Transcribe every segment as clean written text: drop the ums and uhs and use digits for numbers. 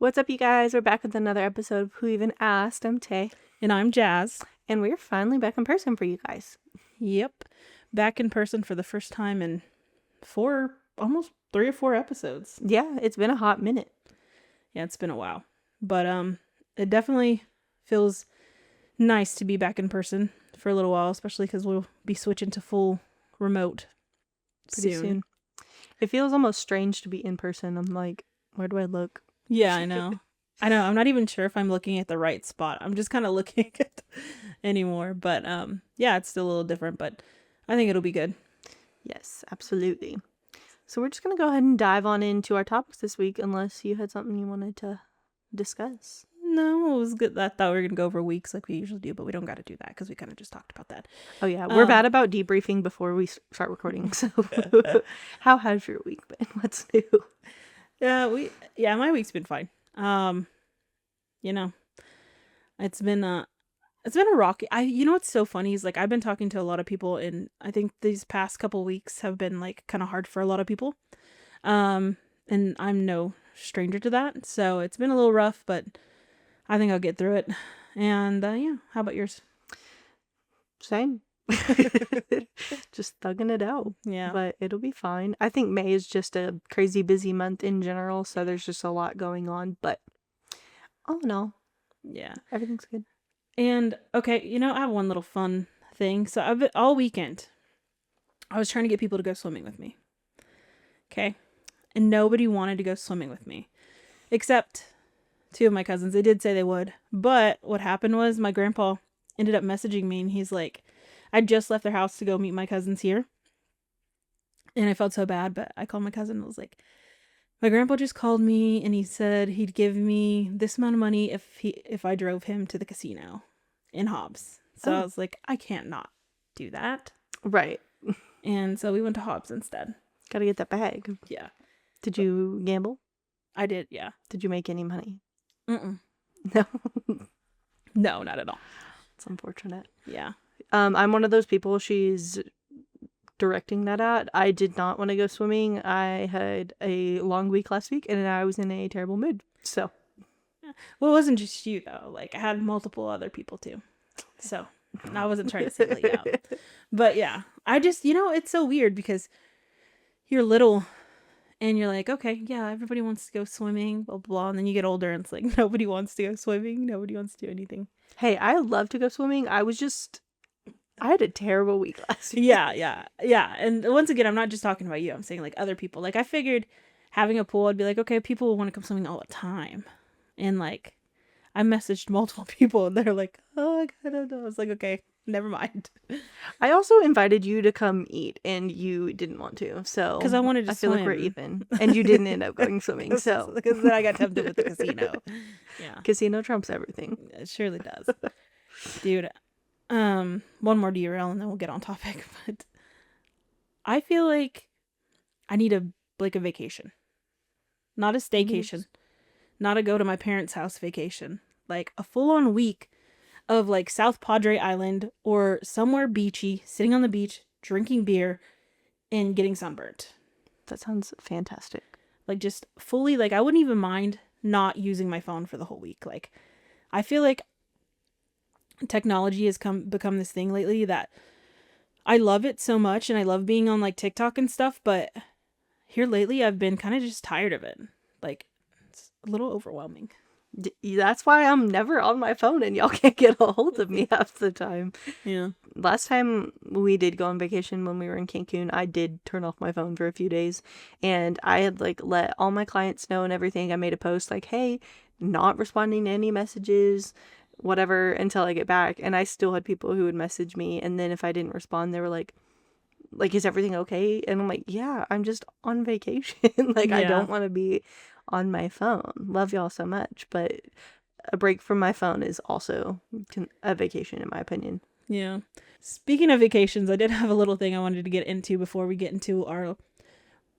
What's up, you guys? We're back with another episode of Who Even Asked. I'm Tay. And I'm Jazz. And we're finally back in person for you guys. Yep. Back in person for the first time in almost 3 or 4 episodes. Yeah, it's been a hot minute. Yeah, it's been a while. But it definitely feels nice to be back in person for a little while, especially because we'll be switching to full remote Pretty soon. It feels almost strange to be in person. I'm like, where do I look? Yeah, I know. I'm not even sure if I'm looking at the right spot. I'm just kind of looking at anymore. But yeah, it's still a little different, but I think it'll be good. Yes, absolutely. So we're just going to go ahead and dive on into our topics this week, unless you had something you wanted to discuss. No, it was good. I thought we were going to go over weeks like we usually do, but we don't got to do that because we kind of just talked about that. Oh, yeah. We're bad about debriefing before we start recording. So how has your week been? What's new? Yeah, my week's been fine. It's been a rocky. What's so funny is like I've been talking to a lot of people, and I think these past couple weeks have been like kind of hard for a lot of people. And I'm no stranger to that, so it's been a little rough, but I think I'll get through it. And yeah, how about yours? Same. Just thugging it out. Yeah, but it'll be fine. I think May is just a crazy busy month in general, so there's just a lot going on, but all in all, yeah, everything's good. And okay, I have one little fun thing. So all weekend I was trying to get people to go swimming with me. Okay, and nobody wanted to go swimming with me except 2 of my cousins. They did say they would, but what happened was my grandpa ended up messaging me, and he's like, I just left their house to go meet my cousins here. And I felt so bad, but I called my cousin and was like, my grandpa just called me and he said he'd give me this amount of money if I drove him to the casino in Hobbs. So I was like, I can't not do that. Right. And so we went to Hobbs instead. Gotta get that bag. Yeah. Did you gamble? I did, yeah. Did you make any money? Mm-mm. No. No, not at all. It's unfortunate. Yeah. I'm one of those people she's directing that at. I did not want to go swimming. I had a long week last week and I was in a terrible mood. So, yeah. Well, it wasn't just you though. Like I had multiple other people too. So I wasn't trying to single you out. But yeah, I just, it's so weird because you're little and you're like, okay, yeah, everybody wants to go swimming, blah, blah. And then you get older and it's like, nobody wants to go swimming. Nobody wants to do anything. Hey, I love to go swimming. I had a terrible week last week. Yeah. And once again, I'm not just talking about you. I'm saying like other people. Like I figured having a pool, I'd be like, okay, people will want to come swimming all the time. And like, I messaged multiple people and they're like, oh, I don't know. I was like, okay, never mind. I also invited you to come eat and you didn't want to. So because I wanted to swim. I feel like we're even. And you didn't end up going swimming. So because then I got tempted with the casino. Yeah. Casino trumps everything. It surely does. Dude. One more derail and then we'll get on topic. But I feel like I need a vacation. Not a staycation. Not a go to my parents' house vacation. Like a full-on week of like South Padre Island or somewhere beachy, sitting on the beach, drinking beer, and getting sunburnt. That sounds fantastic. Like just fully, like I wouldn't even mind not using my phone for the whole week. Like I feel like technology has become this thing lately that I love it so much and I love being on like TikTok and stuff, but here lately I've been kind of just tired of it. Like it's a little overwhelming. That's why I'm never on my phone and y'all can't get a hold of me half the time. Yeah. Last time we did go on vacation when we were in Cancun, I did turn off my phone for a few days and I had like let all my clients know and everything. I made a post like, hey, not responding to any messages, whatever, until I get back. And I still had people who would message me, and then if I didn't respond, they were like, is everything okay? And I'm like, yeah, I'm just on vacation. Like, yeah. I don't want to be on my phone. Love y'all so much, but a break from my phone is also a vacation in my opinion. Yeah. Speaking of vacations, I did have a little thing I wanted to get into before we get into our,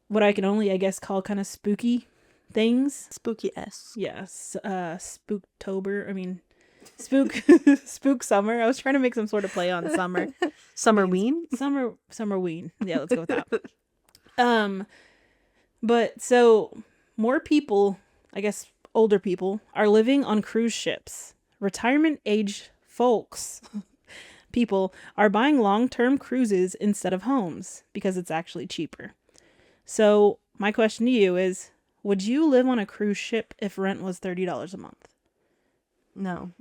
what I can only, I guess, call kind of spooky things. Spooky-esque. Yes. Spooktober. I mean, spook summer. I was trying to make some sort of play on summer. Summerween? Summerween. Yeah, let's go with that. But so more people, I guess older people are living on cruise ships. Retirement age folks, people, are buying long-term cruises instead of homes because it's actually cheaper. So my question to you is, would you live on a cruise ship if rent was $30 a month? No.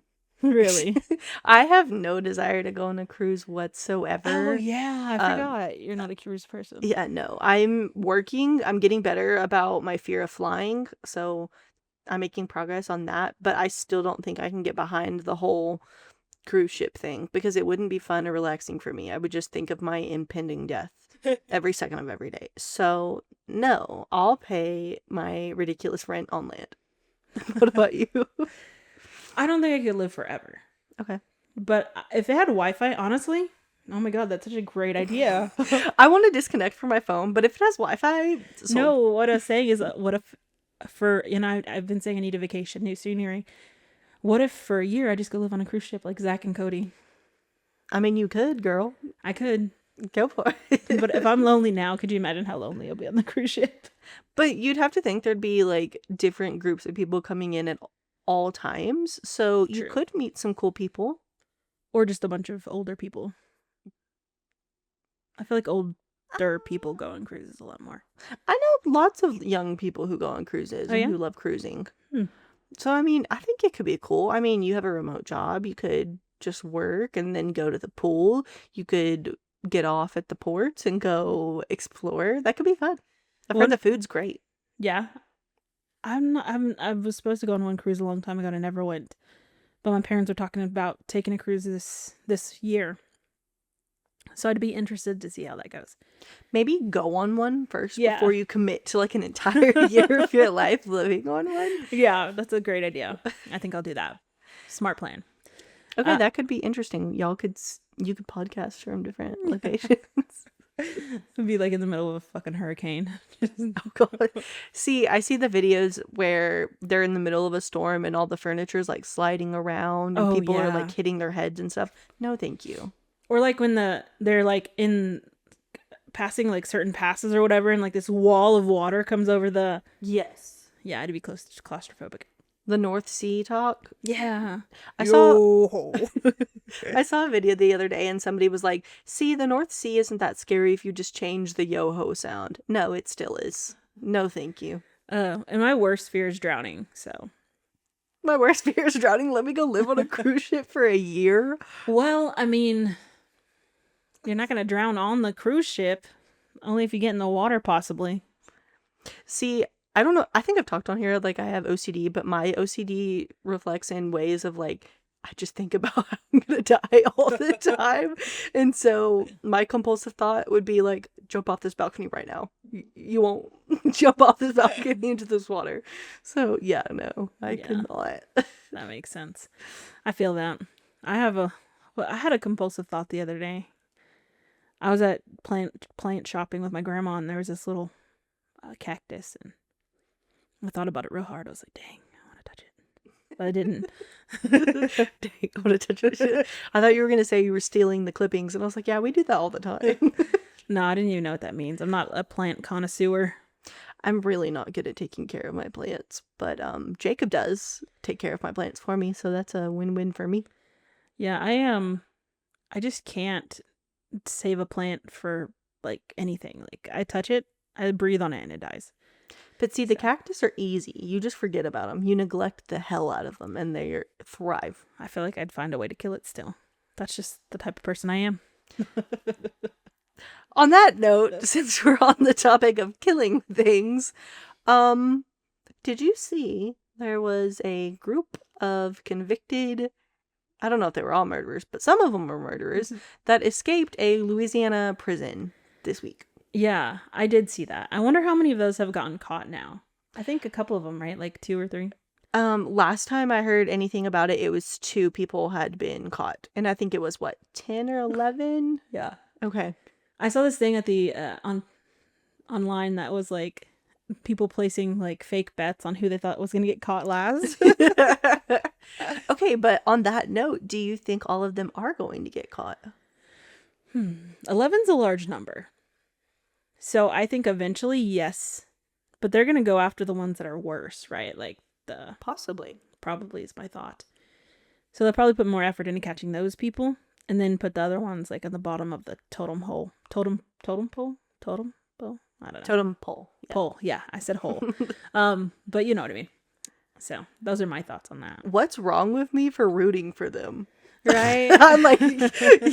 Really? I have no desire to go on a cruise whatsoever. Oh, yeah. I forgot. You're not a cruise person. Yeah, no. I'm working. I'm getting better about my fear of flying. So I'm making progress on that. But I still don't think I can get behind the whole cruise ship thing because it wouldn't be fun or relaxing for me. I would just think of my impending death every second of every day. So no, I'll pay my ridiculous rent on land. What about you? I don't think I could live forever. Okay. But if it had Wi-Fi, honestly, oh my God, that's such a great idea. I want to disconnect from my phone, but if it has Wi-Fi, sold. No, what I was saying is, what if I've been saying I need a vacation, new scenery. What if for a year I just go live on a cruise ship like Zach and Cody? I mean, you could, girl. I could. Go for it. But if I'm lonely now, could you imagine how lonely I'll be on the cruise ship? But you'd have to think there'd be like different groups of people coming in at all times. So you True. could meet some cool people. Or just a bunch of older people. I feel like older people go on cruises a lot more. I know lots of young people who go on cruises and who love cruising. So, I mean, I think it could be cool. I mean, you have a remote job. You could just work and then go to the pool. You could get off at the ports and go explore. That could be fun. I've heard the food's great. Yeah. I was supposed to go on one cruise a long time ago and I never went. But my parents are talking about taking a cruise this year. So I'd be interested to see how that goes. Maybe go on one first before you commit to like an entire year of your life living on one. Yeah, that's a great idea. I think I'll do that. Smart plan. Okay, that could be interesting. You could podcast from different locations. It'd be like in the middle of a fucking hurricane. Oh God. I see the videos where they're in the middle of a storm and all the furniture is like sliding around and people are like hitting their heads and stuff. No, thank you. Or like when they're like in passing like certain passes or whatever and like this wall of water comes over the... Yes. Yeah, I'd be close to claustrophobic. The North Sea talk. Yeah. I saw a video the other day and somebody was like, see, the North Sea isn't that scary if you just change the yo-ho sound. No, it still is. No, thank you. And my worst fear is drowning, so... My worst fear is drowning. Let me go live on a cruise ship for a year. Well, I mean... You're not going to drown on the cruise ship. Only if you get in the water, possibly. See, I don't know. I think I've talked on here, like I have OCD, but my OCD reflects in ways of like, I just think about how I'm going to die all the time. And so my compulsive thought would be like, jump off this balcony right now. You won't jump off this balcony into this water. So yeah, no, I could not. That makes sense. I feel that. I had a compulsive thought the other day. I was at plant shopping with my grandma and there was this little cactus and I thought about it real hard. I was like, dang, I want to touch it. But I didn't. Dang, I want to touch it. I thought you were going to say you were stealing the clippings and I was like, yeah, we do that all the time. No, I didn't even know what that means. I'm not a plant connoisseur. I'm really not good at taking care of my plants, but Jacob does take care of my plants for me, so that's a win-win for me. Yeah, I just can't save a plant for like anything. Like I touch it, I breathe on it and it dies. But see, the cactus are easy. You just forget about them. You neglect the hell out of them and they thrive. I feel like I'd find a way to kill it still. That's just the type of person I am. On that note, since we're on the topic of killing things, did you see there was a group of convicted, I don't know if they were all murderers, but some of them were murderers, that escaped a Louisiana prison this week? Yeah, I did see that. I wonder how many of those have gotten caught now. I think a couple of them, right? Like 2 or 3. Last time I heard anything about it, it was 2 people had been caught. And I think it was, 10 or 11? Yeah. Okay. I saw this thing at the, online that was like people placing like fake bets on who they thought was going to get caught last. Okay, but on that note, do you think all of them are going to get caught? 11's a large number. So I think eventually, yes. But they're going to go after the ones that are worse, right? Like Possibly. Probably is my thought. So they'll probably put more effort into catching those people, and then put the other ones like at the bottom of the totem pole. Totem pole? Totem pole? I don't know. Totem pole. Yeah. Pole. Yeah, I said hole. But you know what I mean. So those are my thoughts on that. What's wrong with me for rooting for them? Right? I'm like,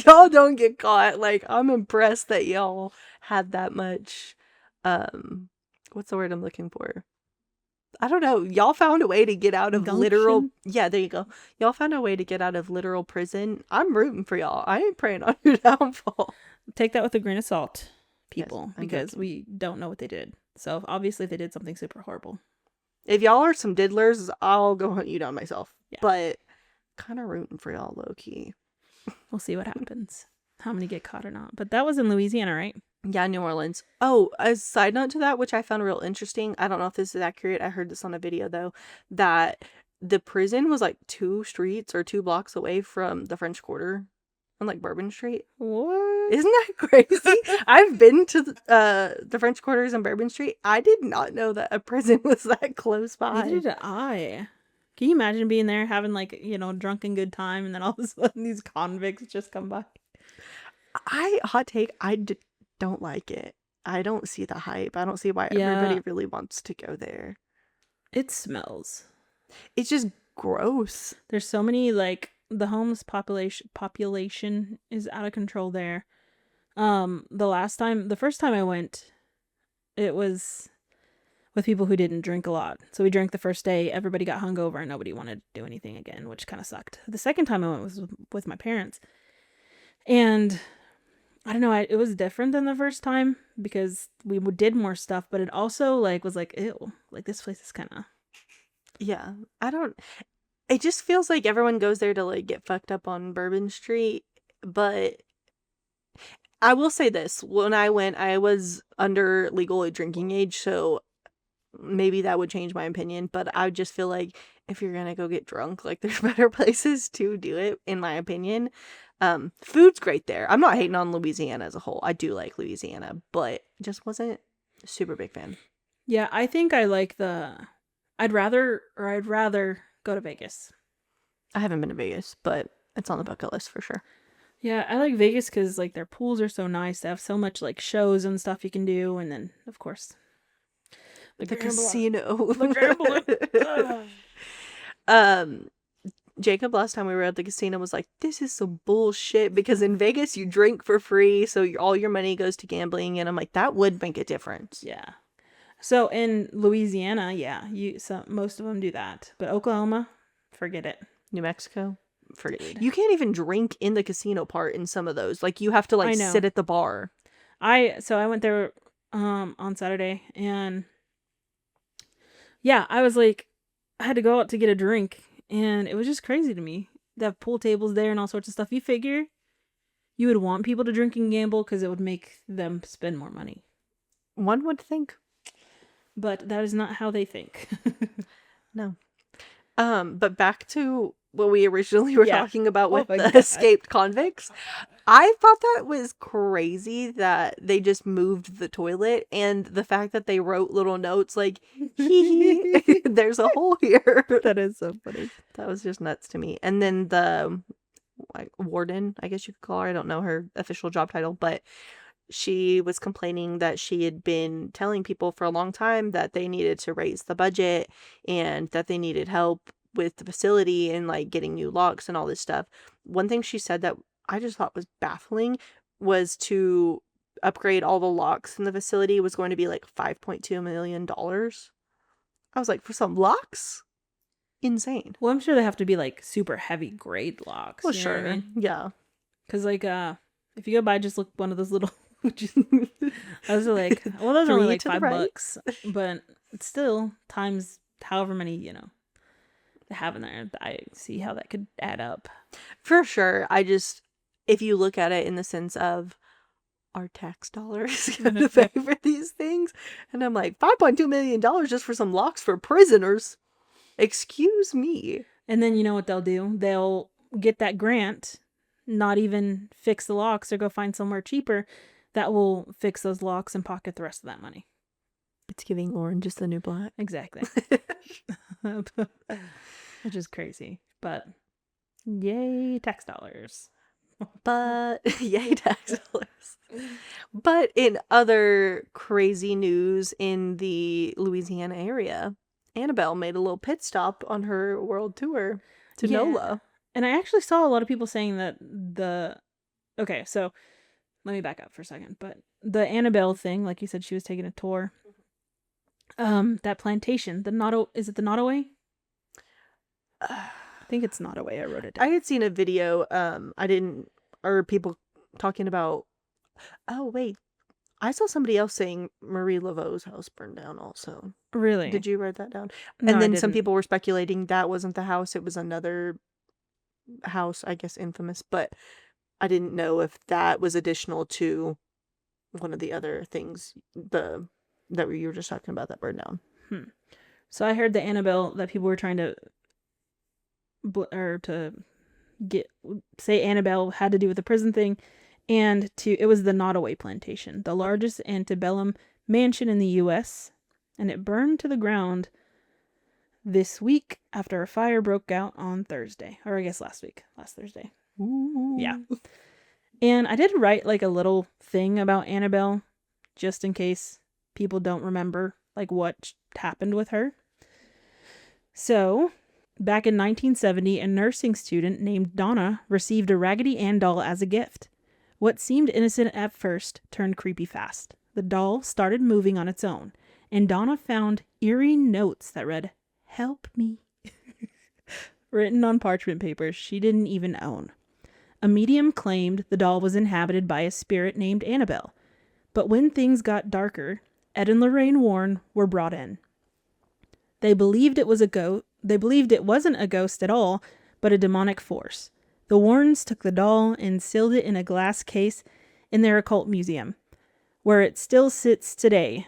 y'all don't get caught. Like, I'm impressed that y'all had that much, what's the word I'm looking for? I don't know. Y'all found a way to get out of literal. Yeah, there you go. Y'all found a way to get out of literal prison. I'm rooting for y'all. I ain't praying on your downfall. Take that with a grain of salt, people, Yes, because we don't know what they did. So obviously they did something super horrible. If y'all are some diddlers, I'll go hunt you down myself. Yeah. But kind of rooting for y'all low key. We'll see what happens. How many get caught or not. But that was in Louisiana, right? Yeah, New Orleans. Oh, a side note to that, which I found real interesting. I don't know if this is accurate. I heard this on a video, though, that the prison was like 2 streets or 2 blocks away from the French Quarter on like Bourbon Street. What? Isn't that crazy? I've been to the French Quarters on Bourbon Street. I did not know that a prison was that close by. Neither did I. Can you imagine being there, having like, drunken good time, and then all of a sudden these convicts just come by? Hot take, don't like it. I don't see the hype. I don't see why everybody really wants to go there. It smells. It's just gross. There's so many, like, the homeless population is out of control there. The first time I went, it was with people who didn't drink a lot. So we drank the first day, everybody got hungover, and nobody wanted to do anything again, which kind of sucked. The second time I went was with my parents. And I don't know, it was different than the first time because we did more stuff, but it also was like, ew, like this place is kind of. Yeah, it just feels like everyone goes there to like get fucked up on Bourbon Street, but I will say this, when I went, I was under legal drinking age, so maybe that would change my opinion, but I just feel like if you're gonna go get drunk, like there's better places to do it, in my opinion. Food's great there. I'm not hating on Louisiana as a whole. I do like Louisiana, but just wasn't a super big fan. Yeah, I think I like I'd rather go to Vegas. I haven't been to Vegas, but it's on the bucket list for sure. Yeah, I like Vegas because like their pools are so nice. They have so much like shows and stuff you can do, and then of course the casino. The gambling. Jacob, last time we were at the casino, was like, this is some bullshit, because in Vegas you drink for free, so all your money goes to gambling, and I'm like, that would make a difference. Yeah. So in Louisiana, most of them do that, but Oklahoma, forget it. New Mexico, forget it. You can't even drink in the casino part in some of those. Like, you have to sit at the bar. I went there on Saturday, and yeah, I was like, I had to go out to get a drink. And it was just crazy to me. They have pool tables there and all sorts of stuff. You figure you would want people to drink and gamble because it would make them spend more money. One would think. But that is not how they think. No. But back to what we originally were talking about with the escaped convicts. I thought that was crazy that they just moved the toilet, and the fact that they wrote little notes like, hee hee, there's a hole here. That is so funny. That was just nuts to me. And then the warden, I guess you could call her, I don't know her official job title, but she was complaining that she had been telling people for a long time that they needed to raise the budget and that they needed help with the facility and like getting new locks and all this stuff. One thing she said that I just thought was baffling was to upgrade all the locks in the facility was going to be like $5.2 million. I was like, for some locks? Insane. Well, I'm sure they have to be like super heavy grade locks. Well, sure. I mean? Yeah. Because like, if you go buy just one of those little, I was like, well, those are only like $5, but it's still times however many, they have in there. I see how that could add up. For sure. If you look at it in the sense of our tax dollars going to pay for these things, and I'm like, $5.2 million just for some locks for prisoners. Excuse me. And then you know what they'll do? They'll get that grant, not even fix the locks or go find somewhere cheaper that will fix those locks and pocket the rest of that money. It's giving orange is the new black. Exactly. Which is crazy. But yay, tax dollars. But yay, tax dollars. But in other crazy news in the Louisiana area, Annabelle made a little pit stop on her world tour to Yeah. NOLA. And I actually saw a lot of people saying that okay, so let me back up for a second. But the Annabelle thing, like you said, she was taking a tour. That plantation, is it the Nottoway? I think it's Nottoway. I wrote it down. I had seen a video, or people talking about, oh wait, I saw somebody else saying Marie Laveau's house burned down also. Really? Did you write that down? No, And then I some didn't. people were speculating that wasn't the house, it was another house, I guess infamous, but I didn't know if that was additional to one of the other things that you were just talking about that burned down. So I heard the Annabelle that people were trying to say Annabelle had to do with the prison thing, and it was the Nottoway plantation, the largest antebellum mansion in the U.S., and it burned to the ground this week after a fire broke out on Thursday, or I guess last Thursday. Ooh. Yeah. And I did write like a little thing about Annabelle, just in case people don't remember like what happened with her. So, back in 1970, a nursing student named Donna received a Raggedy Ann doll as a gift. What seemed innocent at first turned creepy fast. The doll started moving on its own, and Donna found eerie notes that read, "Help me," written on parchment paper she didn't even own. A medium claimed the doll was inhabited by a spirit named Annabelle. But when things got darker, Ed and Lorraine Warren were brought in. They believed it wasn't a ghost at all, but a demonic force. The Warrens took the doll and sealed it in a glass case in their occult museum, where it still sits today,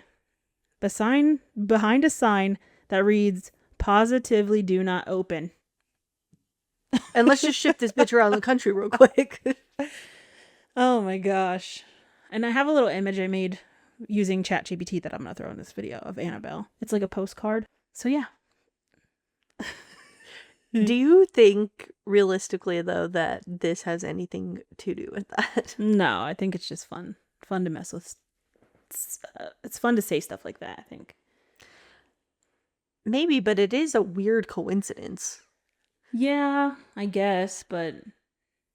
behind a sign that reads, "Positively do not open." And let's just ship this bitch around the country real quick. Oh my gosh. And I have a little image I made using ChatGPT that I'm going to throw in this video of Annabelle. It's like a postcard. So yeah. Do you think, realistically, though, that this has anything to do with that? No, I think it's just fun. Fun to mess with. It's fun to say stuff like that, I think. Maybe, but it is a weird coincidence. Yeah, I guess, but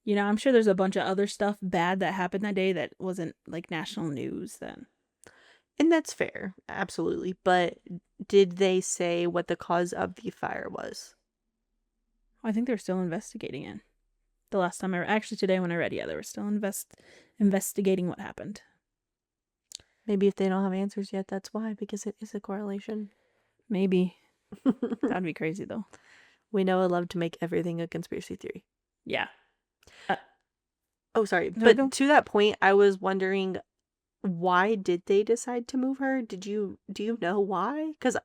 I'm sure there's a bunch of other stuff bad that happened that day that wasn't like national news then. And that's fair, absolutely. But did they say what the cause of the fire was? I think they're still investigating it. The last time actually today when I read, they were still investigating what happened. Maybe if they don't have answers yet, that's why, because it is a correlation. Maybe. That'd be crazy though. We know I love to make everything a conspiracy theory. Yeah. Oh, sorry. No, but to that point, I was wondering, why did they decide to move her? Do you know why? Because,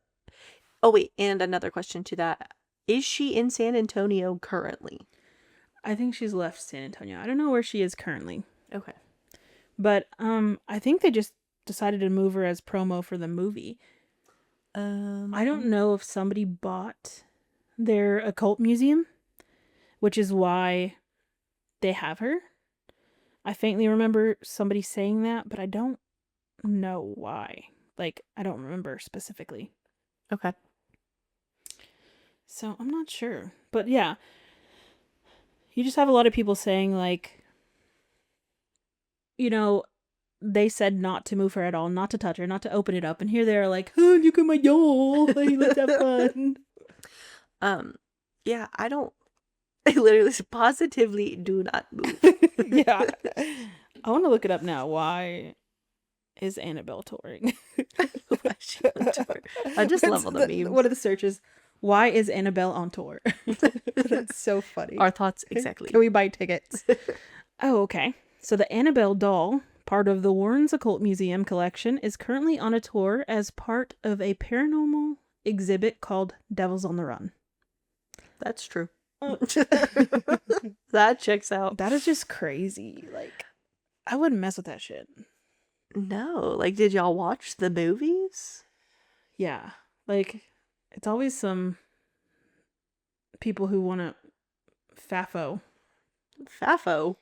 oh wait, and another question to that. Is she in San Antonio currently? I think she's left San Antonio. I don't know where she is currently. Okay. But I think they just decided to move her as promo for the movie. I don't know if somebody bought their occult museum, which is why they have her. I faintly remember somebody saying that, but I don't know why. Like, I don't remember specifically. Okay. So, I'm not sure. But yeah, you just have a lot of people saying, like, they said not to move her at all, not to touch her, not to open it up. And here they are like, oh, look at my doll. Hey, let's have fun. Yeah, I literally positively do not move. Yeah. I want to look it up now. Why is Annabelle touring? Why is she on tour? I just love all the memes. What are the searches? Why is Annabelle on tour? That's so funny. Our thoughts exactly. Can we buy tickets? Oh, okay. So the Annabelle doll, part of the Warrens Occult Museum collection, is currently on a tour as part of a paranormal exhibit called Devils on the Run. That's true. That checks out. That is just crazy. Like, I wouldn't mess with that shit. No. Like, did y'all watch the movies? Yeah. Like, it's always some people who want to FAFO. Fafo.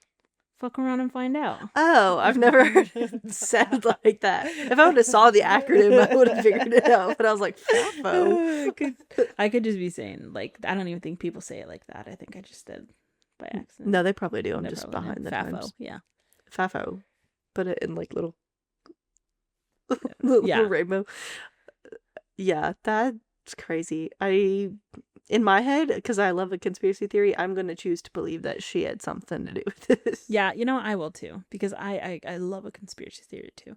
Fuck around and find out. Oh, I've never heard it said like that. If I would have saw the acronym, I would have figured it out. But I was like, Fafo. I could just be saying, like, I don't even think people say it like that. I think I just did by accident. No, they probably do. I'm They just probably behind do. the FAFO, times. yeah. Fafo. Put it in like little Yeah. rainbow. Yeah, that's crazy. In my head, because I love a conspiracy theory, I'm going to choose to believe that she had something to do with this. Yeah, you know, I will too, because I love a conspiracy theory too.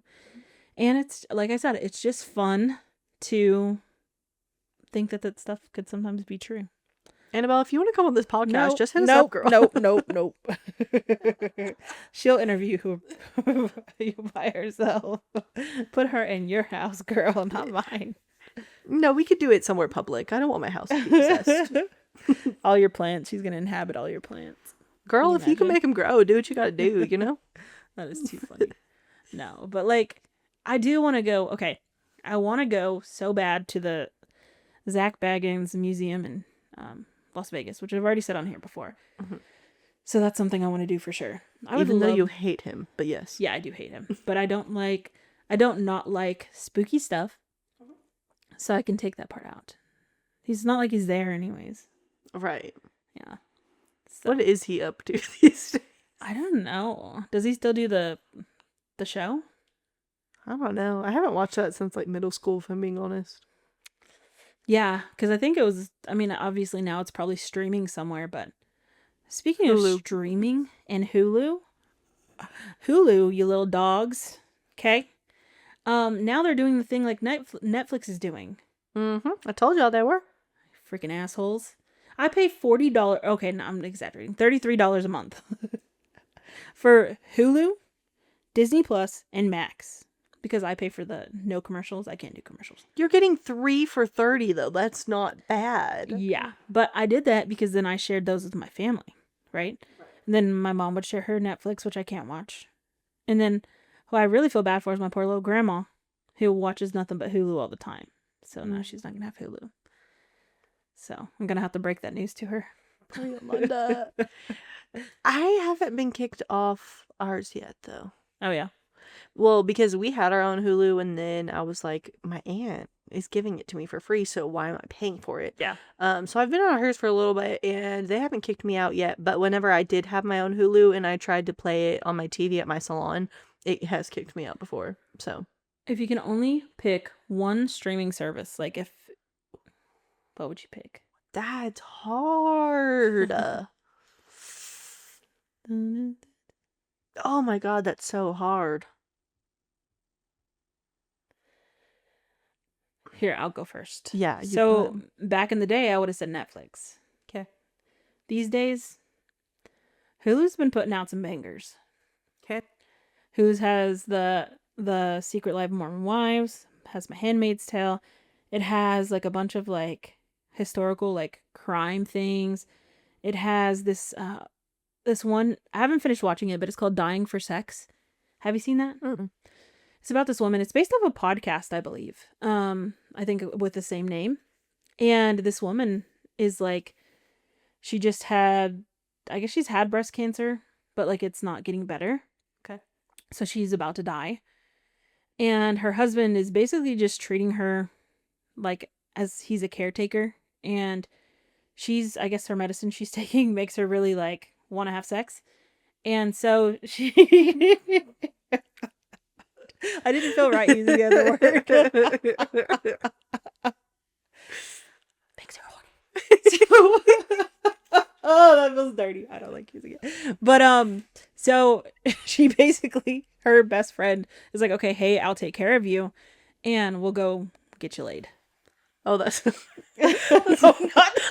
And it's, like I said, it's just fun to think that stuff could sometimes be true. Annabelle, if you want to come on this podcast, just hit us up, girl. Nope. She'll interview you by herself. Put her in your house, girl, not mine. No, we could do it somewhere public. I don't want my house to be possessed. All your plants. She's going to inhabit all your plants. Girl, if you can make them grow, do what you got to do, you know? That is too funny. No, but like, I do want to go. Okay, I want to go so bad to the Zach Baggins Museum in Las Vegas, which I've already said on here before. Mm-hmm. So that's something I want to do for sure. Even though you hate him, but yes. Yeah, I do hate him. But I don't not like spooky stuff. So I can take that part out. He's not like he's there anyways. Right. Yeah. So, what is he up to these days? I don't know. Does he still do the show? I don't know. I haven't watched that since like middle school, if I'm being honest. Yeah, because I think it was, I mean, obviously now it's probably streaming somewhere, but speaking Hulu. of streaming and Hulu, you little dogs, okay? Now they're doing the thing like Netflix is doing. Mm-hmm. I told y'all they were. Freaking assholes. I pay $40, okay, no, I'm exaggerating, $33 a month for Hulu, Disney Plus, and Max. Because I pay for the no commercials. I can't do commercials. You're getting 3 for $30 though. That's not bad. Yeah. But I did that because then I shared those with my family. Right? And then my mom would share her Netflix, which I can't watch. And then who I really feel bad for is my poor little grandma, who watches nothing but Hulu all the time. So now she's not going to have Hulu. So I'm going to have to break that news to her. I haven't been kicked off ours yet though. Oh yeah. Well, because we had our own Hulu, and then I was like, my aunt is giving it to me for free, so why am I paying for it? Yeah. So I've been on hers for a little bit, and they haven't kicked me out yet. But whenever I did have my own Hulu and I tried to play it on my TV at my salon, it has kicked me out before. So if you can only pick one streaming service, like what would you pick? That's hard. Oh my God, that's so hard. Here, I'll go first. Yeah. So back in the day, I would have said Netflix. Okay. These days, Hulu's been putting out some bangers. Okay. Hulu's has the Secret Life of Mormon Wives, has My Handmaid's Tale. It has like a bunch of like historical like crime things. It has this one, I haven't finished watching it, but it's called Dying for Sex. Have you seen that? Mm-hmm. It's about this woman. It's based off a podcast, I believe. I think with the same name. And this woman is like, she just had, I guess she's had breast cancer, but like it's not getting better. Okay. So she's about to die. And her husband is basically just treating her like as he's a caretaker. And I guess her medicine she's taking makes her really like want to have sex. And so she I didn't feel right using the other word. Makes her horny. Oh, that feels dirty. I don't like using it. But so she basically, her best friend is like, okay, hey, I'll take care of you, and we'll go get you laid. Oh, that's. No,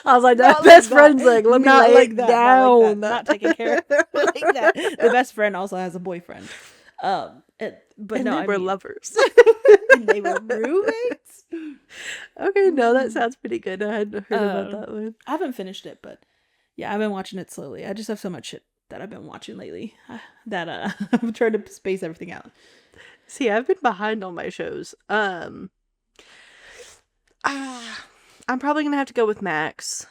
I was like, that best friend's like, let me lay like that, down. Not taking care of like that. The best friend also has a boyfriend. But no, they were lovers. And they were roommates. Okay, no, that sounds pretty good. I hadn't heard about that one. I haven't finished it, but yeah, I've been watching it slowly. I just have so much shit that I've been watching lately that I'm trying to space everything out. See, I've been behind on my shows. I'm probably gonna have to go with Max.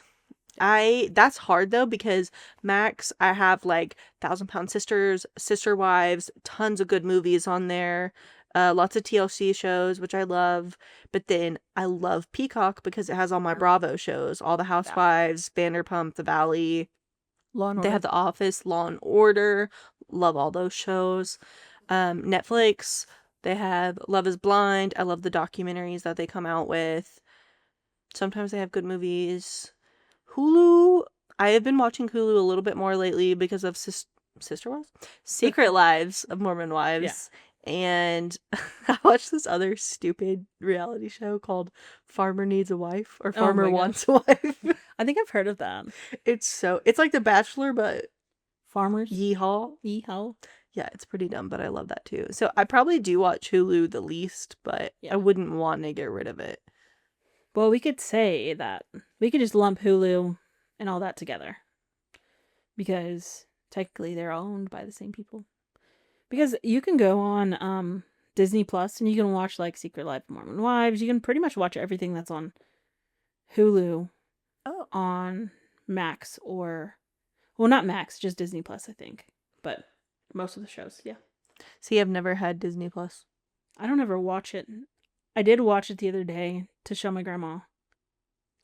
That's hard though because Max, I have like Thousand Pound Sisters, Sister Wives, tons of good movies on there, lots of TLC shows which I love. But then I love Peacock because it has all my Bravo shows, all the Housewives, Vanderpump, The Valley. Law and They Order. have The Office, Law and Order. Love all those shows. Netflix, they have Love is Blind. I love the documentaries that they come out with. Sometimes they have good movies. Hulu, I have been watching Hulu a little bit more lately because of Sister Wives? Secret Lives of Mormon Wives. And I watched this other stupid reality show called Farmer Needs a Wife or Farmer Wants a Wife. I think I've heard of that. It's like The Bachelor, but Farmers. yeehaw. Yeehaw. Yeah, it's pretty dumb, but I love that too. So I probably do watch Hulu the least, but I wouldn't want to get rid of it. Well, we could say that we could just lump Hulu and all that together because technically they're all owned by the same people. Because you can go on Disney Plus and you can watch like Secret Life of Mormon Wives. You can pretty much watch everything that's on Hulu on Max or, well, not Max, just Disney Plus, I think. But most of the shows, yeah. See, I've never had Disney Plus. I don't ever watch it. I did watch it the other day to show my grandma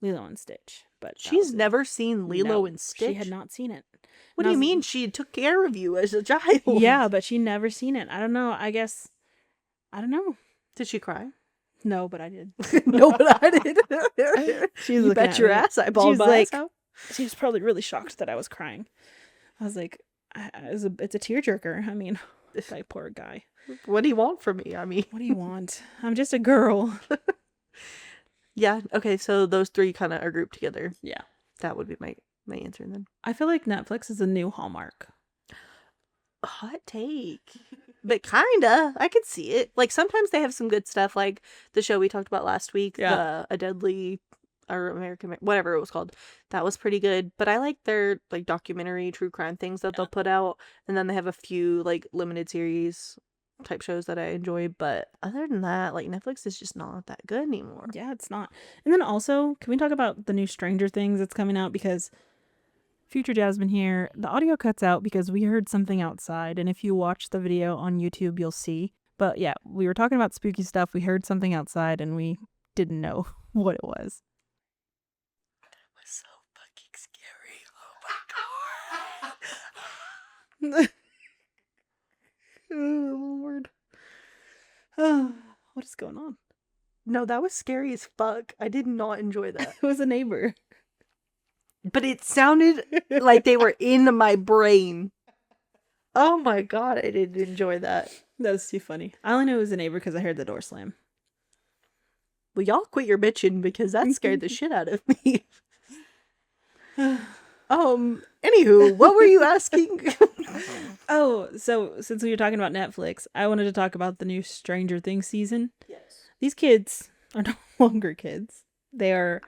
Lilo and Stitch, but she's never seen Lilo and Stitch. She had not seen it. What do you mean? She took care of you as a child. Yeah, but she never seen it. I don't know. I guess I don't know. Did she cry? No, but I did. No, but I did. She's you bet your ass I bawled my ass out. She was probably really shocked that I was crying. I was like, it's a tearjerker. I mean, that poor guy. What do you want from me? I mean, what do you want? I'm just a girl. Yeah. Okay. So those three kind of are grouped together. Yeah. That would be my answer then. I feel like Netflix is a new Hallmark. Hot take. But kinda. I could see it. Like sometimes they have some good stuff, like the show we talked about last week, A Deadly or American, whatever it was called. That was pretty good. But I like their like documentary true crime things that they'll put out. And then they have a few like limited series type shows that I enjoy. But other than that, like Netflix is just not that good anymore. Yeah, it's not. And then also, can we talk about the new Stranger Things that's coming out? Because Future Jasmine here, the audio cuts out because we heard something outside. And if you watch the video on YouTube, you'll see. But yeah, we were talking about spooky stuff. We heard something outside and we didn't know what it was. That was so fucking scary. Oh my god. Oh Lord. What is going on? No, that was scary as fuck. I did not enjoy that. It was a neighbor. But it sounded like they were in my brain. Oh my god, I didn't enjoy that. That was too funny. I only knew it was a neighbor because I heard the door slam. Well, y'all quit your bitching because that scared the shit out of me. Anywho, what were you asking? Oh, so since we were talking about Netflix, I wanted to talk about the new Stranger Things season. Yes. These kids are no longer kids. They are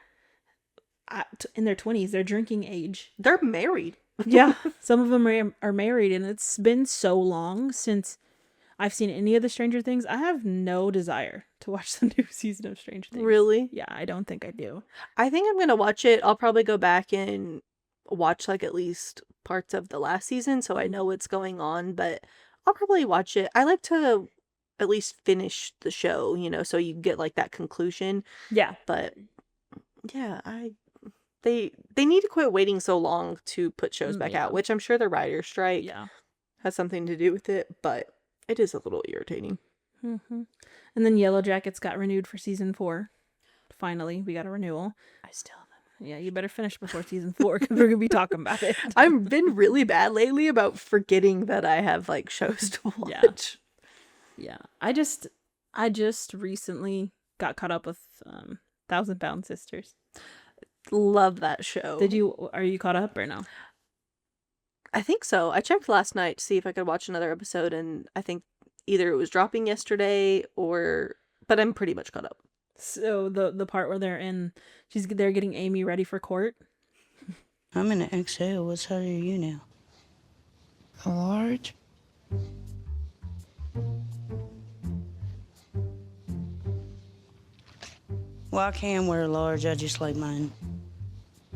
in their 20s. They're drinking age. They're married. Yeah. Some of them are married, and it's been so long since I've seen any of the Stranger Things. I have no desire to watch the new season of Stranger Things. Really? Yeah, I don't think I do. I think I'm going to watch it. I'll probably go back and watch like at least parts of the last season so I know what's going on, but I'll probably watch it. I like to at least finish the show, you know, so you get like that conclusion. Yeah. But yeah, they need to quit waiting so long to put shows back out, which I'm sure the writer's strike has something to do with it, but it is a little irritating. Mm-hmm. And then Yellow Jackets got renewed for season 4. Finally, we got a renewal. I still haven't. Yeah, you better finish before season 4 because we're going to be talking about it. I've been really bad lately about forgetting that I have like shows to watch. Yeah. I just recently got caught up with Thousand Pound Sisters. Love that show. Are you caught up or no? I think so. I checked last night to see if I could watch another episode, and I think either it was dropping yesterday but I'm pretty much caught up. So the part where they're getting Amy ready for court. I'm in an XL. What size are you now? A large? Well, I can wear a large. I just like mine.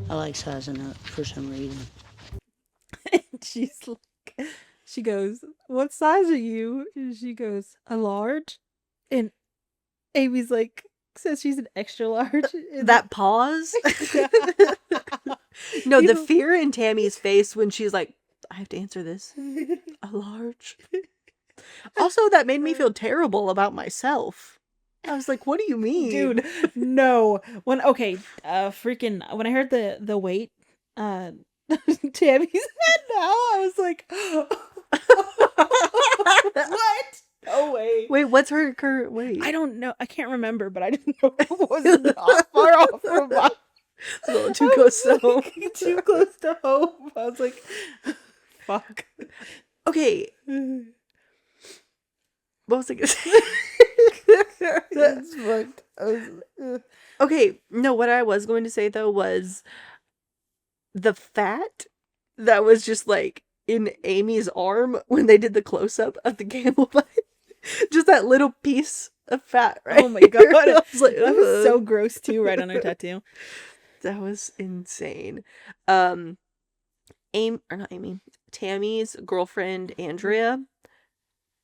I like sizing up for some reason. She's like, she goes, "What size are you?" And she goes, "A large." And Amy's like, says she's an extra large. And That pause. No, You the know- fear in Tammy's face when she's like, I have to answer this. A large. Also, that made me feel terrible about myself. I was like, what do you mean? dude, no. Freaking when I heard the weight, Tammy's head now, I was like, what? Oh wait. Wait, what's her current weight? I don't know. I can't remember, but I didn't know it was not far off from mine. A little too close to home. Too close to home. I was like, fuck. Okay. What was I gonna say? That's fucked. Okay, no, what I was going to say though was the fat that was just like in Amy's arm when they did the close up of the camel butt. Just that little piece of fat, right? Oh my god. I was like, That was so "Ugh." gross too, right on her tattoo. That was insane. Tammy's girlfriend Andrea.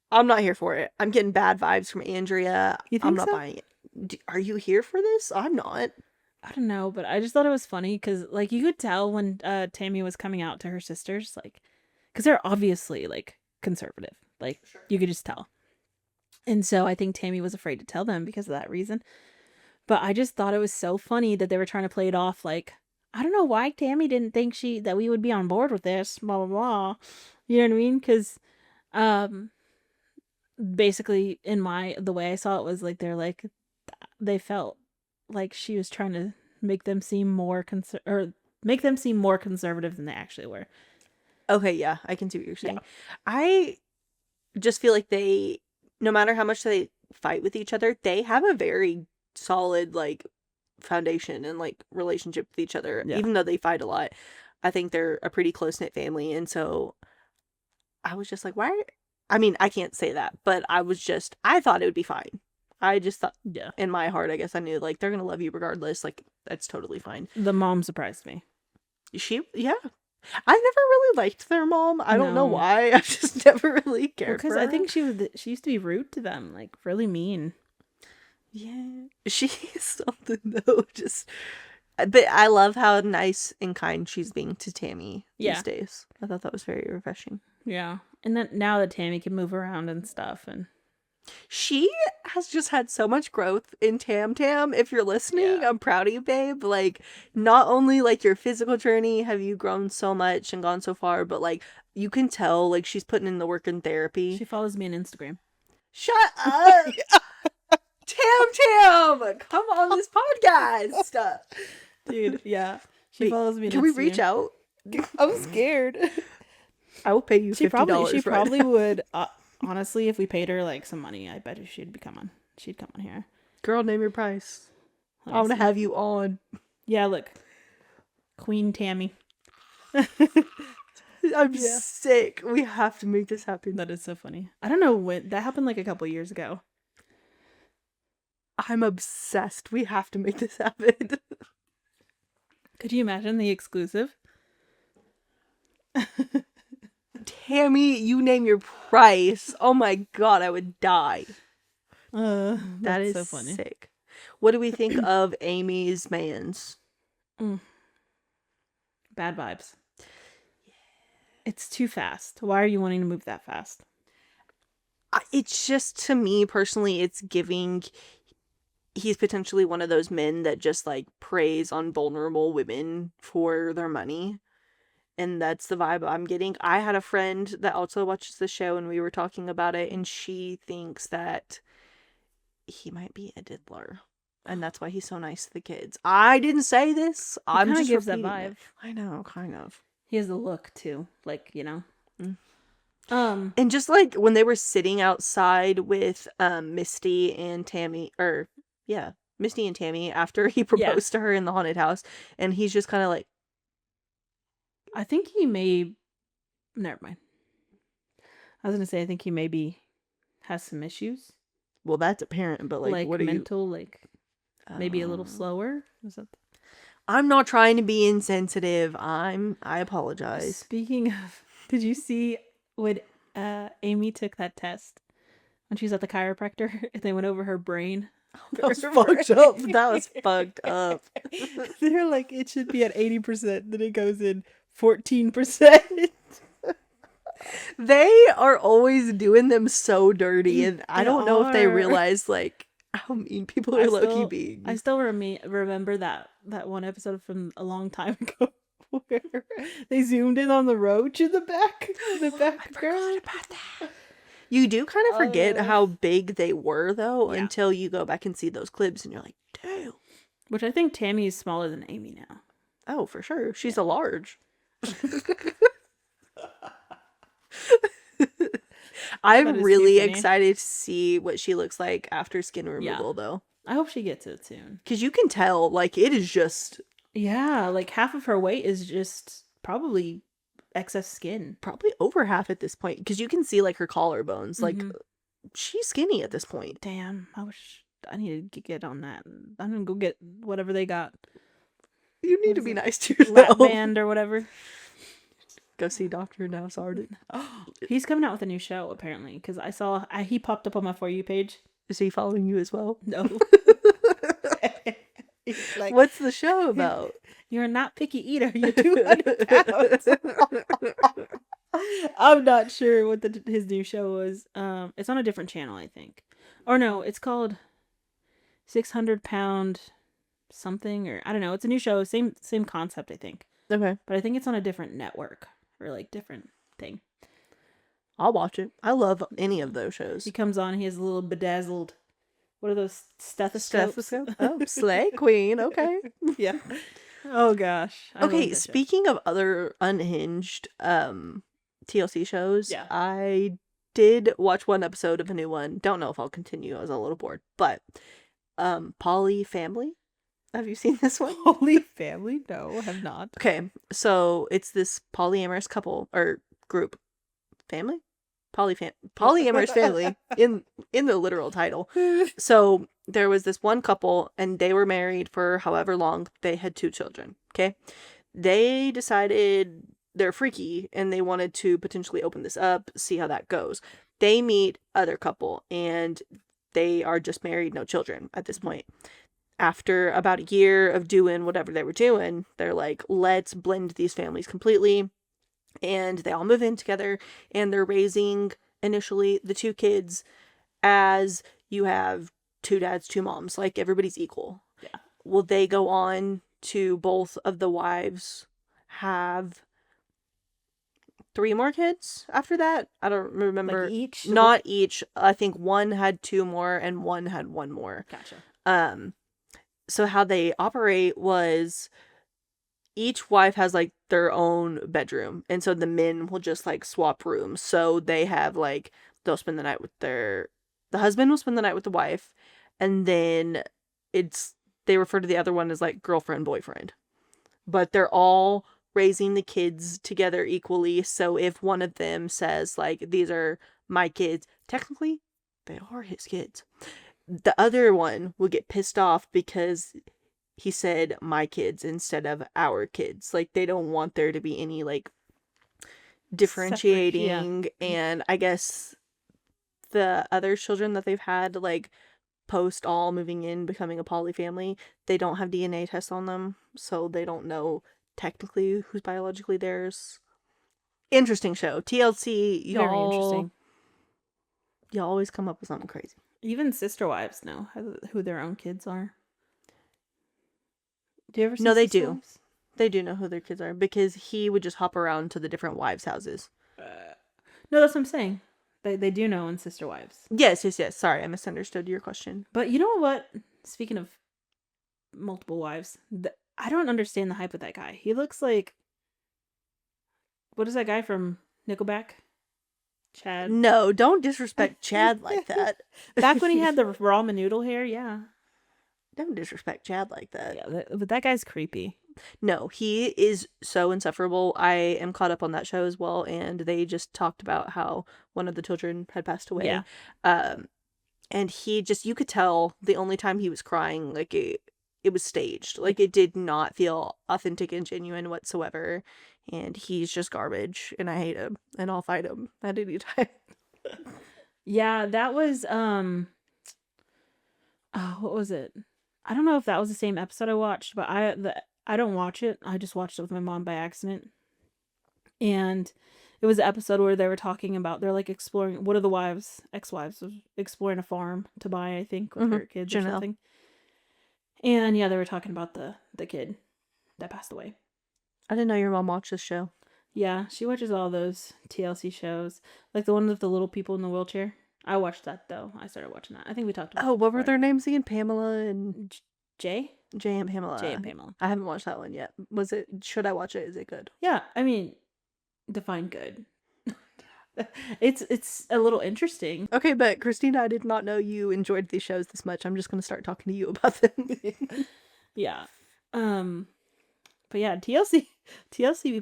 I'm not here for it. I'm getting bad vibes from Andrea. You I'm think not so? buying it. Are you here for this? I'm not. I don't know, but I just thought it was funny because, like, you could tell when Tammy was coming out to her sisters, like, because they're obviously like conservative, like you could just tell. And so I think Tammy was afraid to tell them because of that reason. But I just thought it was so funny that they were trying to play it off like, I don't know why Tammy didn't think that we would be on board with this, blah blah blah. You know what I mean? Because, basically in the way I saw it was like they felt like she was trying to make them seem more conservative than they actually were. Okay, yeah, I can see what you're saying. I just feel like no matter how much they fight with each other, they have a very solid like foundation and like relationship with each other. Yeah. Even though they fight a lot, I think they're a pretty close-knit family. And so I was just like, why? I mean, I can't say that, but I thought it would be fine. I just thought, Yeah. in my heart, I guess I knew like they're gonna love you regardless. Like that's totally fine. The mom surprised me. Yeah. I never really liked their mom. I don't know No. why. I just never really cared Because for I her. think she used to be rude to them, like really mean. Yeah, she is something though. But I love how nice and kind she's being to Tammy these days. I thought that was very refreshing. Yeah. And then now that Tammy can move around and stuff, and She has just had so much growth in Tam Tam. If you're listening, Yeah. I'm proud of you, babe. Like, not only like your physical journey have you grown so much and gone so far, but like you can tell like she's putting in the work in therapy. she follows me on Instagram. Shut up, Tam Tam! Come on this podcast, Dude, yeah. She Wait, follows me on Can we reach Instagram. out? I'm scared. I will pay you $50. She right probably now. would. Honestly, if we paid her like some money, I bet she'd come on here. Girl, name your price. Let I me want to see. have you on. Yeah, look, Queen Tammy. I'm Yeah. sick. We have to make this happen. That is so funny. I don't know when that happened. Like a couple years ago. I'm obsessed. We have to make this happen. Could you imagine the exclusive? Tammy, you name your price. Oh my god, I would die. That That's is so funny. sick. What do we think of Amy's mans? Bad vibes. It's too fast. Why are you wanting to move that fast? It's just, to me personally, it's giving he's potentially one of those men that just like preys on vulnerable women for their money. And that's the vibe I'm getting. I had a friend that also watches the show and we were talking about it, and she thinks that he might be a diddler. And that's why he's so nice to the kids. I didn't say this. I'm kinda just gives that repeating it. vibe. I know, kind of. He has the look too, like, you know. And just like when they were sitting outside with Misty and Tammy, Misty and Tammy after he proposed to her in the haunted house, and he's just kind of like, I think he may. Never mind. I was gonna say I think he maybe has some issues, well, that's apparent, but like what are you? mental, like. Maybe a little slower. Was that? I'm not trying to be insensitive. I apologize. Speaking of, did you see when Amy took that test when she was at the chiropractor and they went over her brain? That was fucked up. That was fucked up. They're like, it should be at 80%. Then it goes in 14%. They are always doing them so dirty, and I don't know if they are. realize like how mean people are low-key being. I still remember that one episode from a long time ago where they zoomed in on the roach in the back. The back girl. About that. You do kind of forget how big they were, though, until you go back and see those clips, and you're like, damn. Which I think Tammy is smaller than Amy now. Oh, for sure. She's a large. I'm really excited to see what she looks like after skin removal, though. I hope she gets it soon. Because you can tell, like, it is just... Yeah, like half of her weight is just probably excess skin. Probably over half at this point. Because you can see, like, her collarbones. Like, she's skinny at this point. Damn, I wish I need to get on that. I'm going to go get whatever they got. You need to be nice to yourself. Lap band or whatever. Go see Dr. Now Sardin. He's coming out with a new show, apparently, because I saw he popped up on my For You page. Is he following you as well? No. Like, what's the show about? You're a not picky eater. You're 200 pounds. I'm not sure what his new show was. It's on a different channel, I think. Or no, it's called 600 Pound something, or I don't know. It's a new show. Same concept, I think. Okay. But I think it's on a different network. Or like different thing. I'll watch it. I love any of those shows. He comes on, he has a little bedazzled, what are those, stethoscopes? Oh, Slay Queen. Okay. Yeah. Oh gosh. Okay, speaking of other unhinged TLC shows, I did watch one episode of a new one. Don't know if I'll continue. I was a little bored. But Poly Family. Have you seen this one? Holy Family? No, have not. Okay, so it's this polyamorous couple or group, family, polyamorous family in the literal title. So there was this one couple, and they were married for however long. They had 2 children. Okay, they decided they're freaky and they wanted to potentially open this up, see how that goes. They meet other couple, and they are just married, no children at this point. After about a year of doing whatever they were doing, they're like, let's blend these families completely. And they all move in together, and they're raising initially the 2 kids as you have 2 dads, 2 moms, like everybody's equal. Yeah. Will they go on to both of the wives have 3 more kids after that? I don't remember. Like each? Not each. I think one had 2 more and one had 1 more. Gotcha. So how they operate was each wife has like their own bedroom, and so the men will just like swap rooms. So they have like, they'll spend the night with the husband will spend the night with the wife, and then they refer to the other one as like girlfriend, boyfriend. But they're all raising the kids together equally. So if one of them says like, these are my kids, technically they are his kids. The other one will get pissed off because he said my kids instead of our kids. Like, they don't want there to be any like differentiating. Separate, yeah. And I guess the other children that they've had, like, post all moving in, becoming a poly family, they don't have DNA tests on them, so they don't know technically who's biologically theirs. Interesting show. TLC, Very interesting. Y'all always come up with something crazy. Even sister wives know who their own kids are. Do you ever see No, they Sister do. Wives? They do know who their kids are, because he would just hop around to the different wives' houses. No, that's what I'm saying. They do know in Sister Wives. Yes. Sorry, I misunderstood your question. But you know what? Speaking of multiple wives, I don't understand the hype with that guy. He looks like... What is that guy from Nickelback? Chad? No, don't disrespect Chad like that. Back when he had the ramen noodle hair, yeah. Don't disrespect Chad like that. Yeah, but that guy's creepy. No, he is so insufferable. I am caught up on that show as well, and they just talked about how one of the children had passed away. Yeah. And he just, you could tell the only time he was crying, like it was staged. Like it did not feel authentic and genuine whatsoever. And he's just garbage and I hate him and I'll fight him at any time. Yeah, that was oh, what was it? I don't know if that was the same episode I watched, but I don't watch it. I just watched it with my mom by accident. And it was the episode where they were talking about, they're like exploring, what are the ex-wives of exploring a farm to buy, I think, with her kids or Janelle. something. And yeah, they were talking about the kid that passed away. I didn't know your mom watched this show. Yeah, she watches all those TLC shows, like the one with the little people in the wheelchair. I watched that though. I started watching that. I think we talked about. Oh, what were before. their names again? Pamela and Jay and Pamela. and Pamela. I haven't watched that one yet. Should I watch it? Is it good? Yeah, I mean, define good. It's a little interesting. Okay, but Christina, I did not know you enjoyed these shows this much. I'm just gonna start talking to you about them. Yeah. But yeah, TLC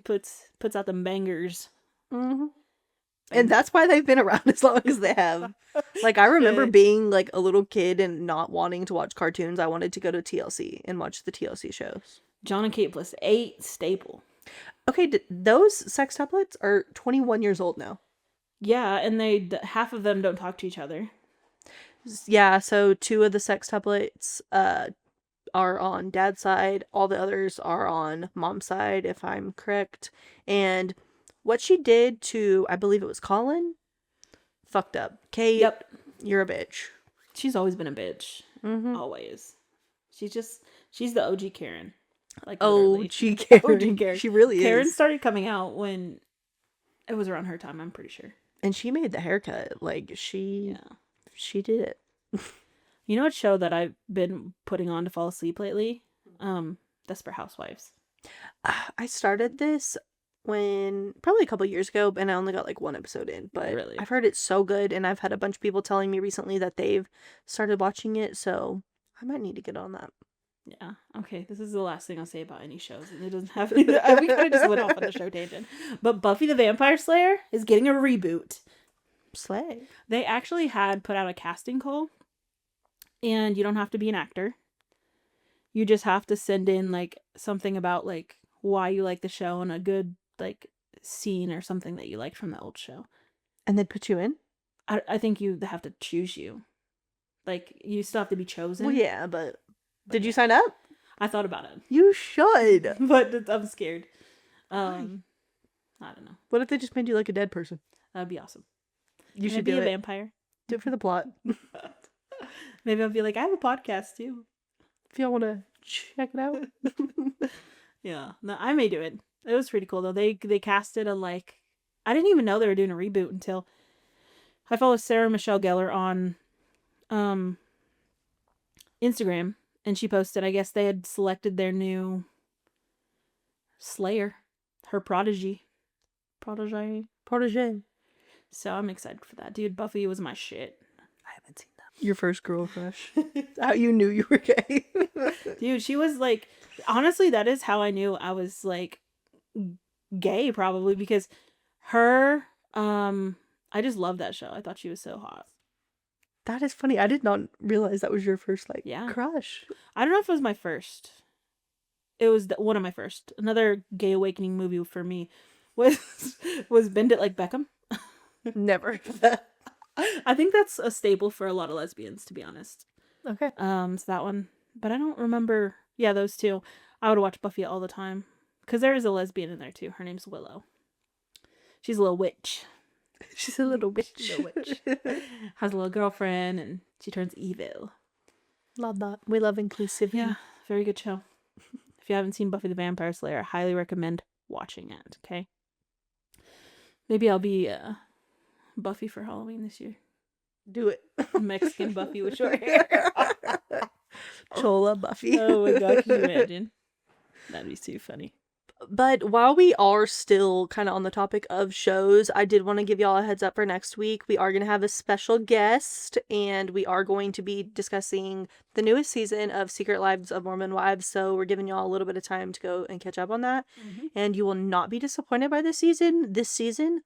puts out the bangers. Mm-hmm. And that's why they've been around as long as they have. Like, I remember being like a little kid and not wanting to watch cartoons. I wanted to go to TLC and watch the TLC shows. John and Kate plus 8 staple. Okay, those sextuplets are 21 years old now. Yeah, and half of them don't talk to each other. Yeah, so 2 of the sextuplets are on dad's side. All the others are on mom's side, if I'm correct. And what she did to, I believe it was Colin, fucked up. Kate, Yep. You're a bitch. She's always been a bitch. Mm-hmm. Always. She's the OG Karen. Like OG literally. Karen. OG Karen. She really Karen is. started coming out when it was around her time, I'm pretty sure. And she made the haircut. Like, she did it. You know what show that I've been putting on to fall asleep lately? Desperate Housewives. I started this probably a couple years ago, and I only got like 1 episode in, but Really? I've heard it's so good, and I've had a bunch of people telling me recently that they've started watching it, so I might need to get on that. Yeah. Okay. This is the last thing I'll say about any shows, and it doesn't have. We kind of just went off on the show tangent. But Buffy the Vampire Slayer is getting a reboot. Slay. They actually had put out a casting call, and you don't have to be an actor. You just have to send in like something about like why you like the show and a good like scene or something that you liked from the old show. And they put you in? I think you have to choose you. Like you still have to be chosen. Well, yeah, but did you sign up? I thought about it, You should. but I'm scared. I don't know. What if they just made you like a dead person? That'd be awesome. You Can I should be do a it. vampire. Do it for the plot. Maybe I'll be like, I have a podcast too. If y'all want to check it out. Yeah, no, I may do it. It was pretty cool though. They casted a like, I didn't even know they were doing a reboot until I follow Sarah Michelle Gellar on Instagram, and she posted, I guess they had selected their new Slayer, her protege. So I'm excited for that. Dude, Buffy was my shit. I haven't seen that. Your first girl crush. How you knew you were gay. Dude, she was like, honestly, that is how I knew I was like gay, probably, because her, I just love that show. I thought she was so hot. That is funny. I did not realize that was your first like crush. I don't know if it was my first. It was one of my first. Another gay awakening movie for me was Bend It Like Beckham. Never. I think that's a staple for a lot of lesbians, to be honest. Okay. So that one, but I don't remember. Yeah, those two. I would watch Buffy all the time because there is a lesbian in there too. Her name's Willow. She's a little witch. She's a little witch. Has a little girlfriend, and she turns evil. Love that. We love inclusivity. Yeah, very good show. If you haven't seen Buffy the Vampire Slayer, I highly recommend watching it. Okay. Maybe I'll be Buffy for Halloween this year. Do it. Mexican Buffy with short hair. Chola Buffy. Oh my god, can you imagine? That'd be too funny. But while we are still kind of on the topic of shows, I did want to give y'all a heads up for next week. We are going to have a special guest, and we are going to be discussing the newest season of Secret Lives of Mormon Wives. So we're giving y'all a little bit of time to go and catch up on that. Mm-hmm. And you will not be disappointed by this season. This season,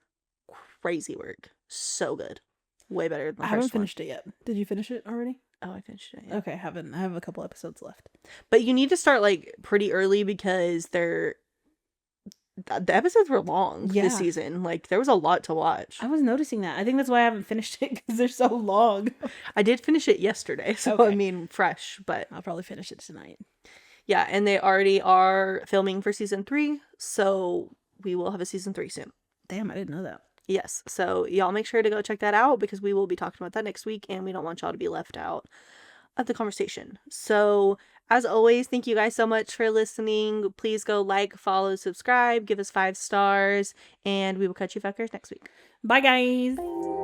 crazy work. So good. way better than the I first haven't one. finished it yet. Did you finish it already? Oh, I finished it. Yeah. Okay, I haven't. I have a couple episodes left. But you need to start like pretty early because the episodes were long Yeah. this season. Like there was a lot to watch. I was noticing that. I think that's why I haven't finished it, because they're so long. I did finish it yesterday, so I Okay. mean fresh, but I'll probably finish it tonight. yeah, and they already are filming for season 3, so we will have a season 3 soon. Damn, I didn't know that. Yes, so y'all make sure to go check that out because we will be talking about that next week and we don't want y'all to be left out of the conversation. So, as always, thank you guys so much for listening. Please go like, follow, subscribe, give us 5 stars, and we will catch you fuckers next week. Bye, guys. Bye.